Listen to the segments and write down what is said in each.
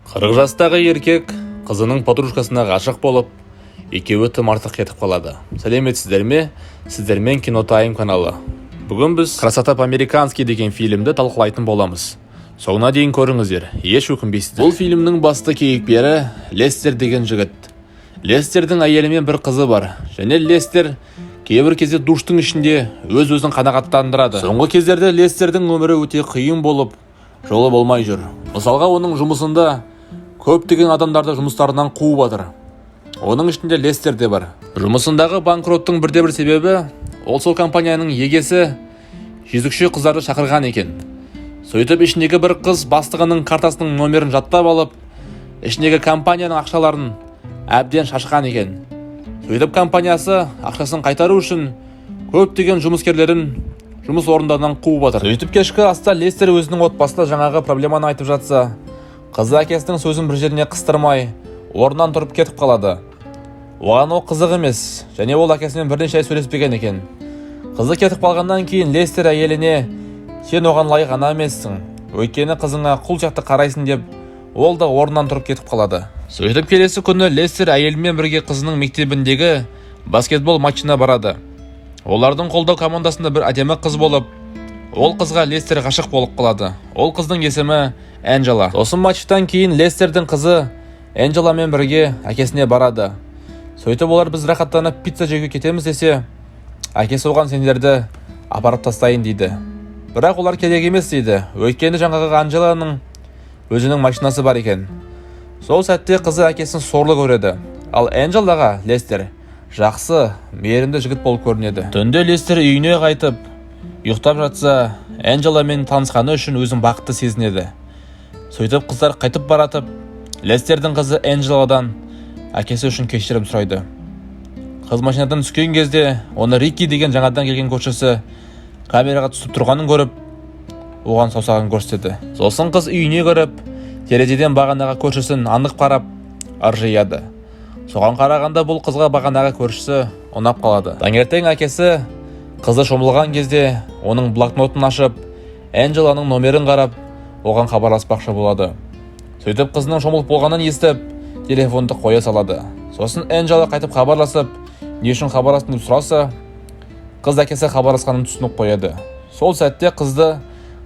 40 жастағы еркек қызының подружкасына ғашық болып, екеуі тым артық кетіп қалады. Сәлеметсіздер ме? Сіздермен Кинотайм каналы. Бүгін біз «Красота по-американски» деген фильмді талқылайтын боламыз. Соңына дейін көріңіздер, еш өкінбейсіздер. Бұл фильмнің басты кейіпкері Лестер деген жігіт. Лестердің әйелімен бір қызы бар, және Лестер кейбір кезде душтың ішінде өз-өзін қанағаттандырады. Соңғы кездерде Лестердің өмірі өте қиын болып, жолы болмай жүр. Мысалға, оның жұмысында көптеген адамдарды жұмыстарынан қуып жатыр. Оның ішінде Лестер де бар. Жұмысындағы банкроттың бірде-бір себебі ол сол компанияның егесі жезөкше қыздарды шақырған екен. Сөйтіп ішіндегі бір қыз бастығының картасының номерін жаттап алып, ішіндегі компанияның ақшаларын әбден шашқан екен. Сөйтіп компаниясы ақшасын қайтару үшін көптеген жұмыскерлерін жұмыс орындарынан қуып жатыр. Сөйтіп кешкі аста Лестер өзінің отбасында жаңағы проблеманы айтып жатса, қызы әкесінің сөзін бір жеріне қыстырмай, орнынан тұрып кетіп қалады. Оған ол қызық емес, және ол әкесімен бірнеше ай сөйлеспеген екен. Қызы кетіп қалғаннан кейін Лестер әйеліне: «Сен оған лайық ана емессің, өйткені қызыңа құл сияқты қарайсың» деп, ол да орнынан тұрып кетіп қалады. Сөйтіп келесі күні Лестер әйелімен бірге қызының мектебіндегі баскетбол матчына барады. Олардың қолдау командасында бір әдемі қыз болып, ол қызға Лестер ғашық болып қалады. Ол қыздың есімі Энджела. Сосын матчтан кейін Лестердің қызы Энджеламен бірге әкесіне барады. Сөйтіп олар біз рахаттанып пицца жеуге кетеміз десе, әкесі оған сендерді апарып тастайын дейді. Бірақ олар керек емес дейді, өйткені жаңағы Энджеланың өзінің машинасы бар екен. Сол сәтте қызы әкесін сорлы көреді, ал Энджелаға Лестер жақсы, мейірімді жігіт болып көрінеді. Түнде Лестер үйіне қайтып, ұйықтап жатса, Энджеламен танысқаны үшін өзін бақытты сезінеді. Сөйтіп қыздар қайтып баратып, Лестердің қызы Энджеладан әкесі үшін кешірім сұрайды. Қыз машинадан түскен кезде, оны Рики деген жаңадан келген көршісі камераға түсіп тұрғанын көріп, оған саусағын көрсетеді. Сосын қыз үйіне кіріп, терезеден бағанағы көршісін анық қарап, ыржияды. Соған қарағанда бұл қызға бағанағы көршісі ұнап қалады. Таңертең әкесі қызы шомылған кезде оның блокнотын ашып, Энджеланың номерін қарап, оған хабарласпақшы болады. Сөйтіп қызының шомылып болғанын естіп, телефонды қоя салады. Сосын Энджела қайтып хабарласып, не үшін хабарластың деп сұраса, қыз әкесі хабарласқанын түсініп қояды. Сол сәтте қызды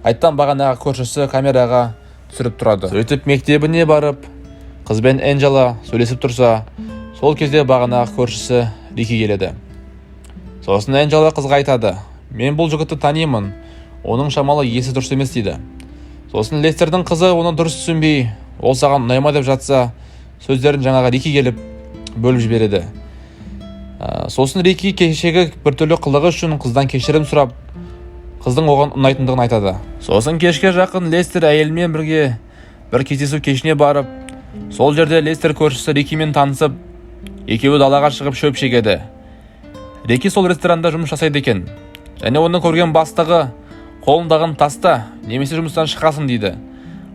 қайттан бағанағы көршісі камераға түсіріп тұрады. Сөйтіп мектебіне барып, қыз бен Энджела сөйлесіп тұрса, сол кезде бағанағы көршісі Рики келеді. Сосын Энджела қызға айтады: «Мен бұл жігітті танимын, оның шамалы есі дұрыс емес» дейді. Сосын Лестердің қызы оны дұрыс түсінбей, ол саған ұнайма деп жатса, сөздерін жаңағы Рики келіп бөліп жібереді. Сосын Рики кешегі біртүрлі қылығы үшін қыздан кешірім сұрап, қыздың оған ұнайтындығын айтады. Сосын кешке жақын Лестер әйелімен бірге бір кездесу кешіне барып, сол жерде Лестер көршісі Рикимен танысып, екеуі далаға шығып шөп шегеді. Рики сол ресторанда жұмыс жасайды екен, және оны көрген бастығы: «Қолындағын таста, немесе жұмыстан шығасың» дейді.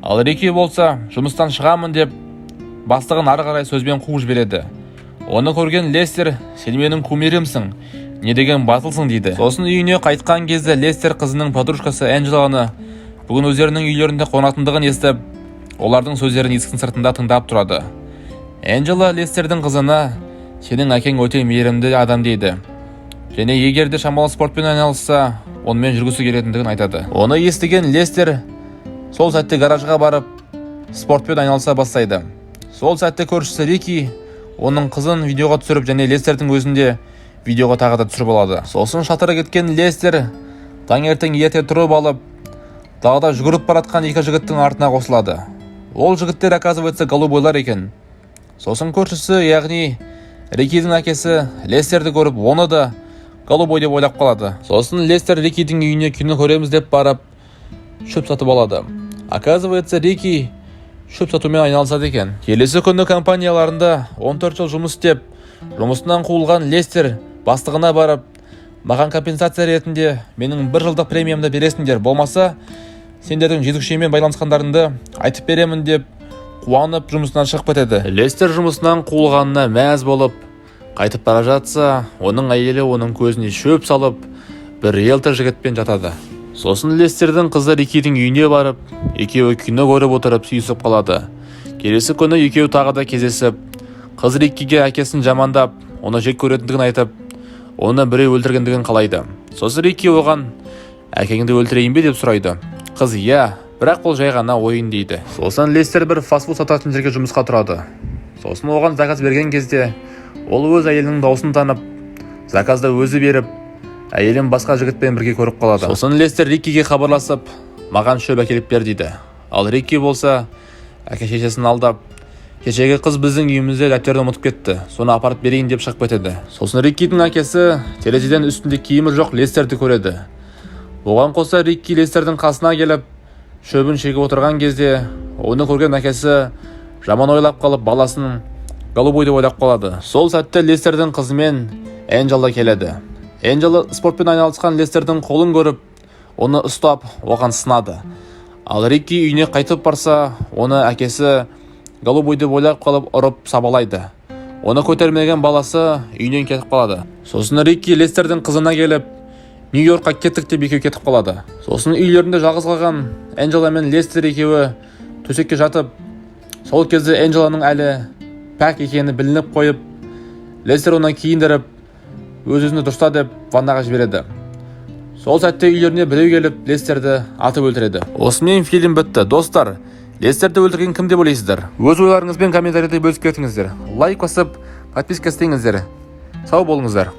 Ал Рики болса, жұмыстан шығамын деп, бастығын ары қарай сөзбен қуып жібереді. Оны көрген Лестер: «Сен менің кумирімсің, не деген батылсың» дейді. Сосын үйіне қайтқан кезде Лестер қызының подружкасы Энджеланы бүгін өздерінің үйлерінде қонатындығын естіп, олардың сөздерін есіктің сыртында тыңдап тұрады. Энджела Лестердің қызына: «Сенің әкең өте мейірімді адам» дейді. Және егер де шамалы спортпен айналысса, онымен жүргісі келетіндігін айтады. Оны естіген Лестер сол сәтте гаражға барып, спортпен айналыса бастайды. Сол сәтте көршісі Рики оның қызын видеоға түсіріп, және Лестердің өзінде видеоға тағы да түсіріп алады. Сосын шатыры кеткен Лестер таңертең ерте тұрып алып, далада жүгіріп баратқан екі жігіттің артына қосылады. Ол жігіттер оказывается голубойлар екен. Сосын көршісі, яғни Рикидің әкесі, Лестерді көріп, оны да голубой деп ойлап қалады. Сосын Лестер Рикидің үйіне кино көреміз деп барып, шөп сатып алады. Оказывается, Рики шөп сатумен айналысады екен. Келесі күні компанияларында 14 жыл жұмыс істеп, жұмысынан қуылған Лестер бастығына барып: «Маған компенсация ретінде менің 1 жылдық премиямды бересіңдер, болмаса сендердің жезөкшемен байланысқандарыңды айтып беремін» деп қуанып жұмысынан шығып кетеді. Лестер жұмысынан қуылғанына мәз болып, қайтып бара жатса, оның әйелі оның көзіне шөп салып, бір риэлтор жігітпен жатады. Сосын Лестердің қызы Рикидің үйіне барып, екеуі кино көріп отырып сүйісіп қалады. Келесі күні екеуі тағы да кездесіп, қыз Риккиге әкесін жамандап, оны жек көретіндігін айтып, оны біреу өлтіргендігін қалайды. Сосын Рикки оған әкеңді өлтірейін бе деп сұрайды. Қыз иә, бірақ ол жай ғана ойын дейді. Сосын Лестер бір фастфуд сататын жерге жұмысқа тұрады. Сосын оған заказ берген кезде ол өз әйелінің даусын танып, заказды өзі беріп, әйелін басқа жігітпен бірге көріп қалады. Сосын Лестер Риккиге хабарласып, маған шөп әкеліп бер дейді. Ал Рикки болса, әке-шешесін алдап, кешегі қыз біздің үйімізде дәптерді ұмытып кетті, соны апарып берейін деп шығып кетеді. Сосын Риккидің әкесі терезеден үстінде киімі жоқ Лестерді көреді. Оған қоса Рикки Лестердің қасына келіп, шөбін шегіп отырған кезде, оны көрген әкесі жаман ойлап қалып, баласын Голубой деп ойлап қалады. Сол сәтте Лестердің қызымен Энджел да келеді. Энджел спортпен айналысқан Лестердің қолын көріп, оны ұстап, оған сынады. Ал Рикки үйіне қайтып барса, оны әкесі Голубой деп ойлап қалып ұрып сабалайды. Оны көтермеген баласы үйінен кетіп қалады. Сосын Рикки Лестердің қызына келіп, Нью-Йоркқа кеттік деп екеуі кетіп қалады. Сосын үйлерінде жалғыз қалған Энджела мен Лестер екеуі төсекке жатып, сол кезде Энджеланың әлі пәк екені білініп қойып, Лестер оны киіндіріп, өз-өзіне дұрыста деп ваннаға жібереді. Сол сәтте үйлеріне біреу келіп, Лестерді атып өлтіреді. Осымен фильм бітті. Достар, Лестерді өлтірген кім деп ойлайсыздар? Өз ойларыңызбен комментарийде бөлісіп кетіңіздер. Лайк басып, подписка істеңіздер. Сау болыңыздар.